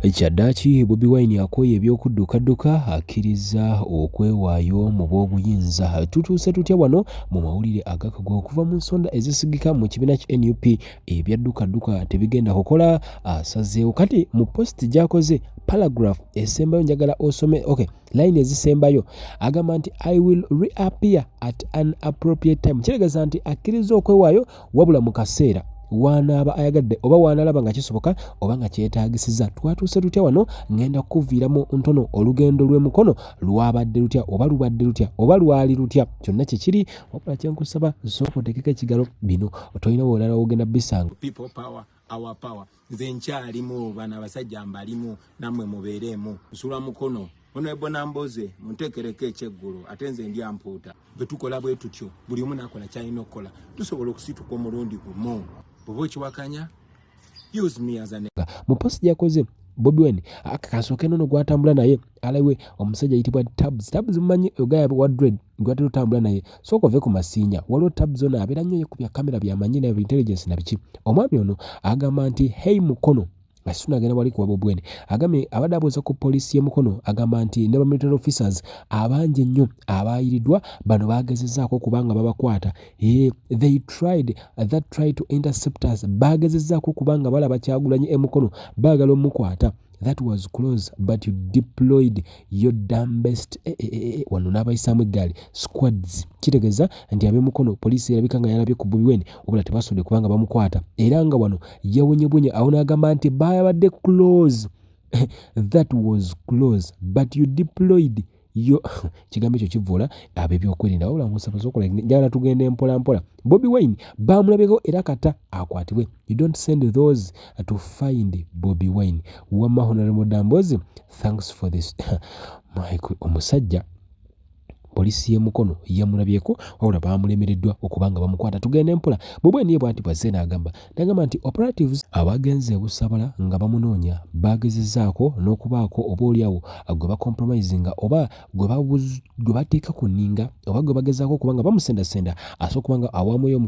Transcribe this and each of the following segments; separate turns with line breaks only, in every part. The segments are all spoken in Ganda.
Kyaddaaki Bobi Wine akoye eby'okudduka akkiriza okwewaayo mu bw'obuyinza. Tutuuse tutya wano mu mawulire agakago okuva mu nsonda ezisigika mu kibiina ki NUP ebyadduka tebigenda kukola asazeewo. Kati mu post gy'akoze paragraph esembayo njagala osome line ezisembayo agamba nti I will reappear at an appropriate time. Kitegeeza nti akkiriza okwewaayo wabula mu kaseera wanaaba ayagadde oba wanalaba nga kisoboka oba nga kyetaagisiza. Twatuuse tutya wano ngenda kuviiramu ntono olugendo lw'emukono lwabadde lutya oba lubadde lutya oba lwali lutya kyonna kyekiri wabula kyenkusaba sooka oteekeko ekigalo bino otolina bwolala ogenda bisanga.
People power, our power. Nze nkyalimu bana abasajja mbalimu nammwe mubeeremu nsula mukono ono ebonamboze muntekereko ekyeggulu ate nze ndi ampuuta bwe tukola bwe tutyo buli omu n'akola kyalina okukola tusobola okusituka omulundi gumu. Bwoba okiwakanya use me as an
mu post gyakoze Bobi Wine akasooke nono gwatambula naye alawe omusajja yitibwa Tabs mumanyi ogaya wa dread gwatera otambula naye sooka ove ku masiinya waliwo Tabs ono abeera nnyo yekubya kamera byamanyi na intelligence na biki. Omwami ono agamba nti hey mukono asuna agenda wali kuwa Bobi Wine agambe abadde abuuza ku poliisi y'emukono agamba nti ne military officers abangi nnyo abaayiridwa bano baagezezzaako kubanga babakwata. They tried to intercept us. Baagezezzaako kubanga balaba Kyagulanyi emukono baagala omukwata. That was close but you deployed your damn best. Wano n'abayisaamu eggaali squads. Kitegeeza nti ab'emukono poliisi erabika nga yalabye ku Bobi Wine wabula tebasudde kubanga bamukwata era nga wano yawonyebonye awo n'agamba nti bayabadde close. That was close but you deployed yo kigambo ekyo kivula ab'ebyokwerinda wabula musabaza okola njagala tugende mpola. Bobi Wine bamulabeko era kata akwatibwe. You don't send those to find Bobi Wine. Wama Honorable Dambozi, thanks for this. Omusajja polisi y'emukono yamulabyeko wabula bamulemereddwa okubanga bamukwata tugende mpola. Bobi Wine bw'ati bwazze n'agamba nti operatives abagenze busabala nga bamunoonya bagezezzaako n'okubaako oba oliawo gwe bacompromisinga oba gwe bateeka ku nninga oba gwe bagezaako okubanga bamusendasenda asobola okubanga awamuyo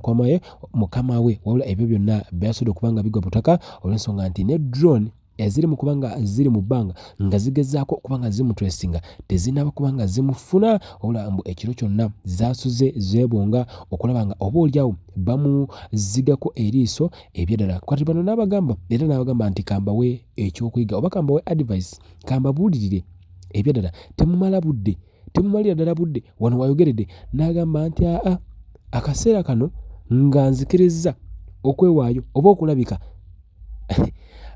mukama we wabula ebyo byonna byasudde okubanga bigwa butaka olw'ensonga nti ne drone eziri mu kubanga ziri mu bbanga nga zigezaako kubanga zimutresinga tezinaba kubanga zimufuna wabula mbu ekiro kyonna zaasuze zeebonga okulaba nga oba oliawo bamuzigako eriiso ebyeddala. Kwati bano n'abagamba era n'abagamba nti kambawe ekyokuyiga oba kambawe advice kambabuulirire ebyeddala temumalira ddala budde wano wayogeredde n'agamba nti akaseera kano nga nzikirizza okwewaayo oba okulabika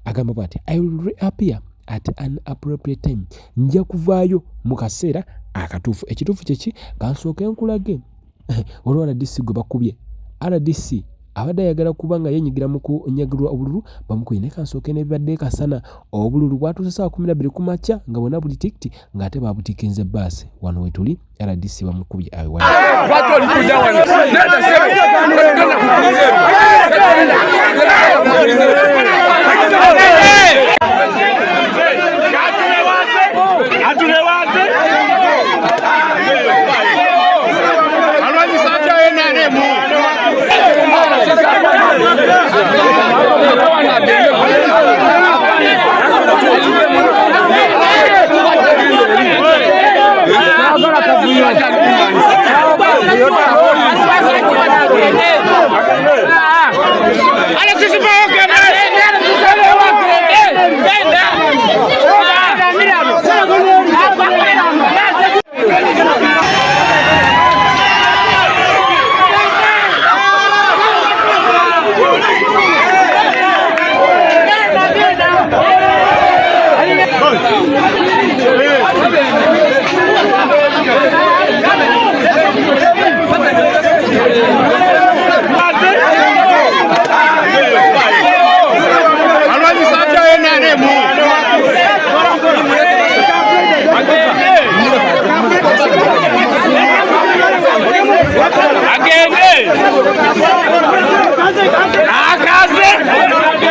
agamba bw'ati I will reappear at an appropriate time. Nja kuvaayo mu kaseera akatuufu. Ekituufu kyeki kansooke nkulage olwa RDC gwe bakubye. RDC abadde ayagala kubanga yenyigira mu kunyagirwa obululu bamukuye ne kansooke n'ebibadde kasana obululu bwatuuse ssaawa 12 ku makya nga bonna buli tikiti ng'ate babutikinze bbaasi wano we tuli RDC bamukubye awe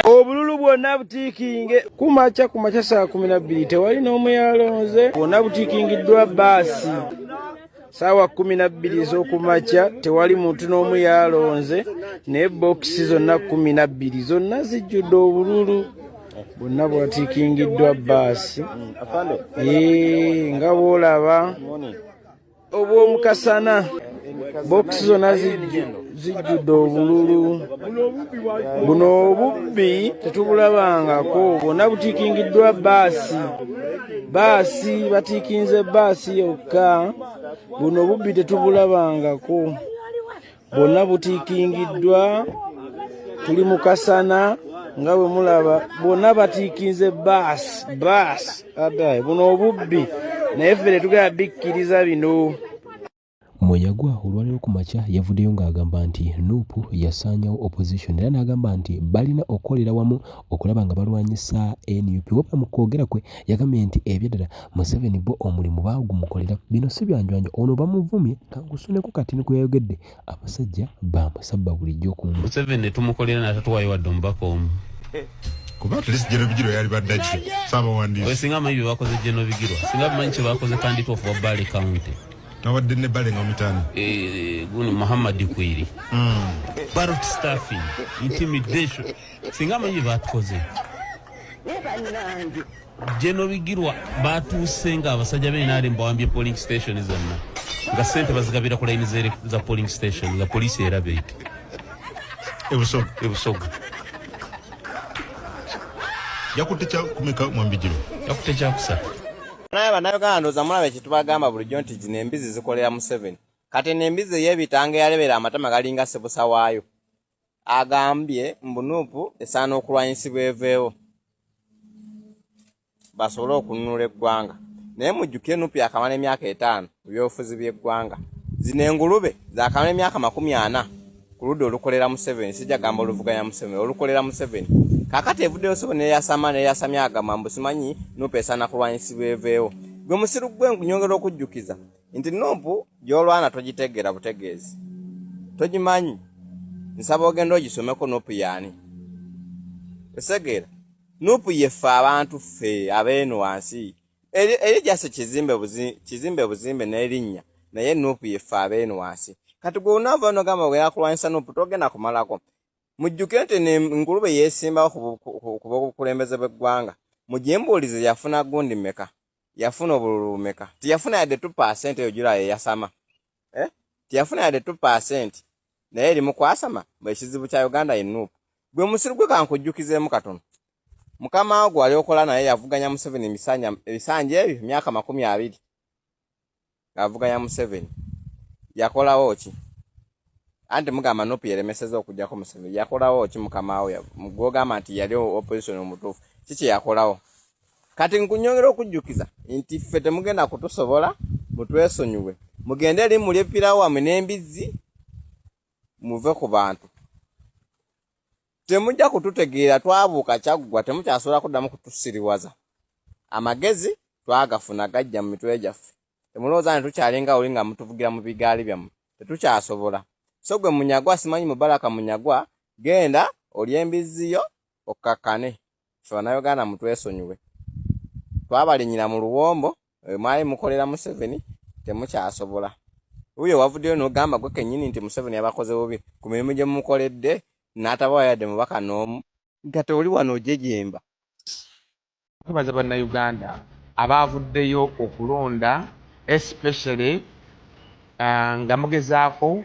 obululu bwonna butiikinge kumaca saa 12 tewali n'omuyalonze bwonna butiikingiddwa baasi Sawa 12 z'okumakya tewali muntu n'omu yalonze ne boxi zonna 12 zonna zijjudde obululu bonna bwatikingiddwa bbaasi nga bwolaba obw'omukasana bokisi zonna zijjudde obululu. Buno obubbi tetubulabangako, bwonna butikingiddwa baasi batikinze baasi yokka. Buno obubbi tetubulabangako, bwonna butikingiddwa. Tuli mu kasana nga bwe mulaba, bwonna batikinze baasi adaye. Buno obubbi naye ffe tetugenda bikkiriza bino.
Munyagwa olwaleero ku makya yavuddeyo ng'agamba nti Nuupu yasaanyawo opposition era n'agamba nti balina okukolera wamu okulaba nga balwanyisa NUP. Wabula mu kwogera kwe yagambye nti ebyeddala Museveni bo omulimu baagumukolera. Bino si byanjwanjo, ono bamuvumye kangusuneko kati ne kwe yayogedde abasajja bamusabba bulijjo ku
Museveni tumukolera n'atatuwaayo wadde omubaka omu.
Kuba tulisi Jeno Bigirwa yali baddajje Saabawandiisi.
Oyo singa amanyi bye bakoze Jeno Bigirwa, singa bamanyi kye bakoze candidate of Wabale County.
Nawadde ne Bale nga mitaani.
Guni Muhammad Kwiri. Barrett staffing, intimidation. Singa amanyi bye batukoze. Jeno Bigirwa batuuse nga abasajja be naali mbawambye polling station zonna. Nga ssente bazigabira ku layini za polling station nga poliisi erabeete. Ebusoga.
Yakutte kya kumeka Mwambijiro.
Yakutte kya kusatu.
Naye bannayuganda ndowooza mulaba ekitubagamba bulijjo nti zino embizi zikolera Museveni. Kati n'embizi y'ebitanga eyalebera amatama galinga sebusa waayo. Agambye Nuupu esaana okulwanyisibwa eveewo basobole okununula eggwanga. Naye mujjukire Nuupu yakamala emyaka 5 mu byobufuzi by'eggwanga. Zino engulube zaakamala emyaka 40 ku ludda olukolera Museveni. Sijja gamba oluvuganya Museveni, olukolera Museveni. Kakati evuddeyo so neyasamya agamba mbu simanyi Nuupu esaana kulwanyisibwa eveewo. Gwe musiru gwe nyongera okujjukiza nti Nuupu gy'olwana togitegeera butegeezi. Togimanyi. Nsaba ogenda ogisomeko Nuupu yaani. Osegeera. Nuupu yeffe abantu ffe abeeno wansi. Eri gyase kizimbe buzimbe n'erinnya. Naye Nuupu yeffe abeeno wansi. Kati gwe unaava n'ogamba bwe yakulwanyisa Nuupu togenda kumalako. Mujjukire nti engulube yeesimbawo ku bukulembeze bw'eggwanga. Mujimbuulize yafuna gundi mmeka? Yafuna obululu mmeka? Tiyafuna yadde 2% eyo gy'olaba yeyasama. Tiyafuna yadde 2%. Naye eri mu kwasama ekizibu kya Uganda ye Nuupu. Gwe musiru gwe kankujjukizeemu katono. Mukama gwe wali okola naye yavuganya Museveni ebisanja ebyo emyaka 20. Avuganya Museveni. Yakolawo ki? Anti mugamba Nuupu yeremeseza okujjako Museveni. Yakolawo ki mukama we? Mugogamba nti yali opposition omutuufu. Kiki yakolawo? Kati nkunyongera okujjukiza nti ffe temugenda kutusobola mutwesonyiwe. Mugende eri muli epirawo wammwe n'embizzi muve ku bantu. Temujja kututegeera twabuuka kyaggwa temukyasobola kuddamu kutusiriwaza. Amagezi twagafuna gajja mu mitwe gyaffe. Temulowooza nti tukyalinga oli nga mutuvugira mu bigaali byammwe. Tetukyasobola. So gwe Munyagwa simanyi Mubaraka Munyagwa genda oli embizziyo okkakkane. Ffe Bannayuganda mutwesonyiwe. Twabalinyira mu luwombo mwali mukolera Museveni temukyasobola. Uyo wavuddeyo n'ogamba gwe kennyini nti Museveni yabakoze bubi ku mirimu gye mumukoledde n'atabawa yadde mubaka n'omu. Nga tewoli wano ojejemba.
Twebaza Bannayuganda abaavuddeyo okulonda especially nga mugezaako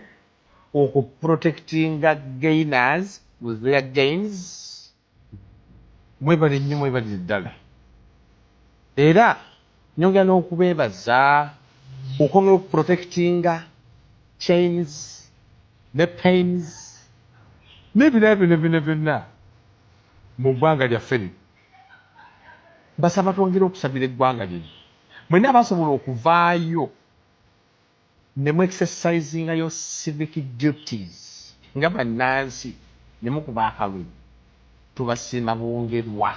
okuprotectinga gainers with their gains. Mwebale nnyo mwebale ddala. Era nyongera n'okubeebaza okwongera okuprotectinga chains ne pains n'ebirala byonna mu ggwanga lyaffe lino. Basaba twongere okusabira eggwanga lino. Mwenna abasobola okuvaayo ne mu exercisinga your civic duties nga bannansi ne mukuba akalulu tubasiima bwongerwa.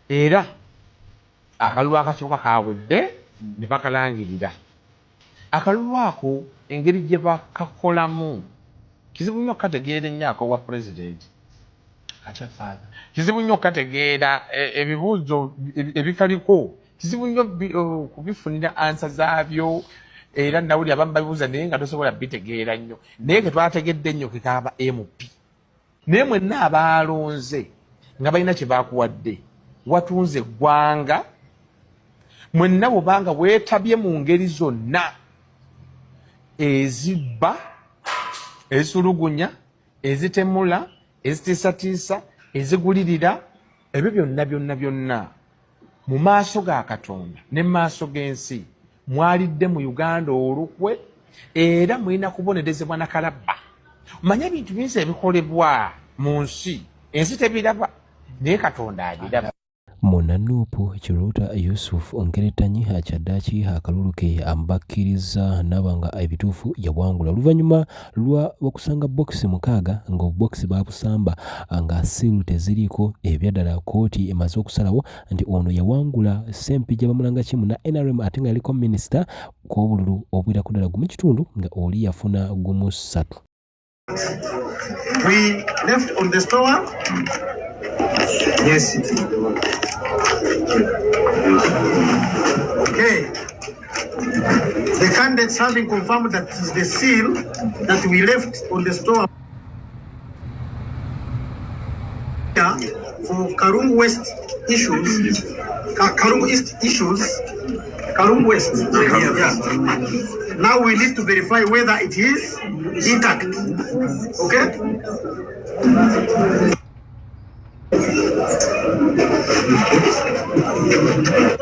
Era akalulu akasooka kaawedde ne bakalangirira. Akalulu ako engeri gye bakakolamu kizibu nnyo okukategeera ennyaako wa pulezidenti. Kizibu nnyo okukategeera ebibuuzo ebikaliko. Kizibu nnyo kubifunira ansa zaabyo. Era nawuli abamu babibuuza naye nga tosobola bitegeera nnyo. Naye ke twategedde nnyo kikaaba MP. Naye mwenna abaalonze nga balina kye bakuwadde watunze eggwanga mwenna bwobanga weetabye mu ngeri zonna ezibba ezisulugunya ezitemula ezitiisatiisa ezigulirira ebyo byonna mu maaso ga Katonda ne mu maaso g'ensi mwalidde mu Uganda olukwe era mulina kubonerezebwa na kalabba. Manya ebintu bingi ebikolebwa mu nsi ensi tebiraba naye Katonda abiraba.
Munanuupu Kiruta Yusuf ongeretanyi akyaddaaki akalulu ke ambakkiriza nabanga ebituufu yawangula oluvannyuma lwa okusanga bokisi 6 nga bokisi baabusamba nga siiru teziriiko ebyaddala kooti emaze okusalawo nti ono yawangula Ssempijja bamulanga kimu na NRM ate nga yaliko minisita kw'obululu obwira ku ddala gumu kitundu nga oli yafuna gumu 3.
We left on the store. Yes. Okay. The candidates having confirmed that is the seal that we left on the store for Karungu West issues, Karungu East issues, Karungu West. Yeah. Now we need to verify whether it is intact. Okay?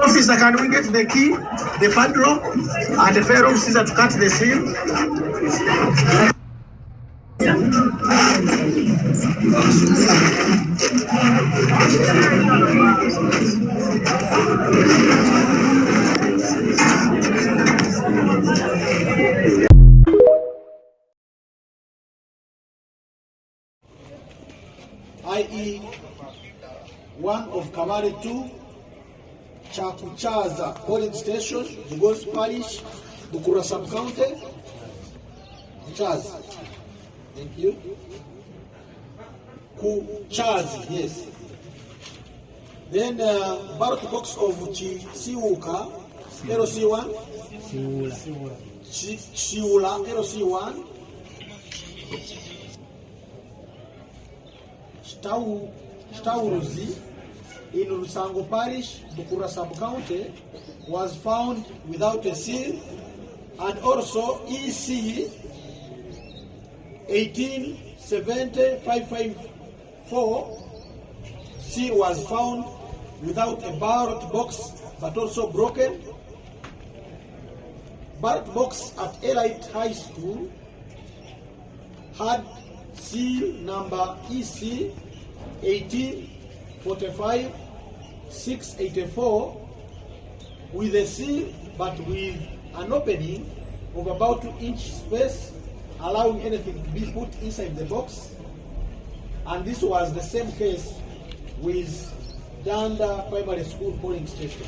Officer, can we get the key, the padlock, and the pair of scissors to cut the seal?
i.e. 1 of Kamari 2, Chakuchaza polling station, Bugos Parish, Bukura sub-county. Kuchaza. Thank you. Kuchazi, yes. Then ballot box of Siuka, LC1. Siula, LC1. Stauruzi in Rusango Parish, Bukura sub-county, was found without a seal, and also EC 1870554 C was found without a ballot box but also broken. Ballot box at Elite High School had seal number EC 1845684 with a seal but with an opening of about 2-inch space, allowing anything to be put inside the box. And this was the same case with Danda Primary School polling station.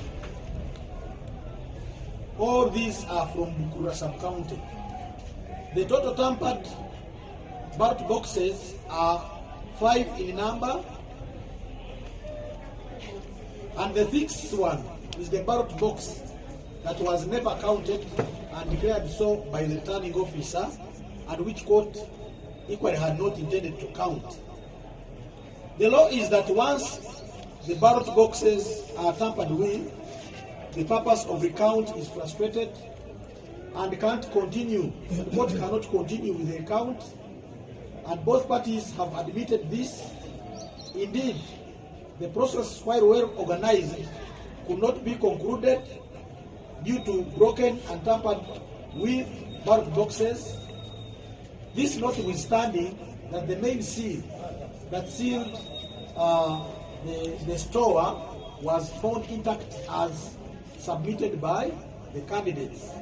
All these are from Bukura sub-county. The total tampered ballot boxes are 5 in number, and the 6th one is the ballot box that was never counted and declared so by the returning officer, and which court equally had not intended to count. The law is that once the ballot boxes are tampered with, the purpose of recount is frustrated and can't continue. The court cannot continue with the recount, and both parties have admitted this. Indeed, the process, while well organized, could not be concluded due to broken and tampered with ballot boxes. This notwithstanding that the main seal that sealed the store was found intact as submitted by the candidates.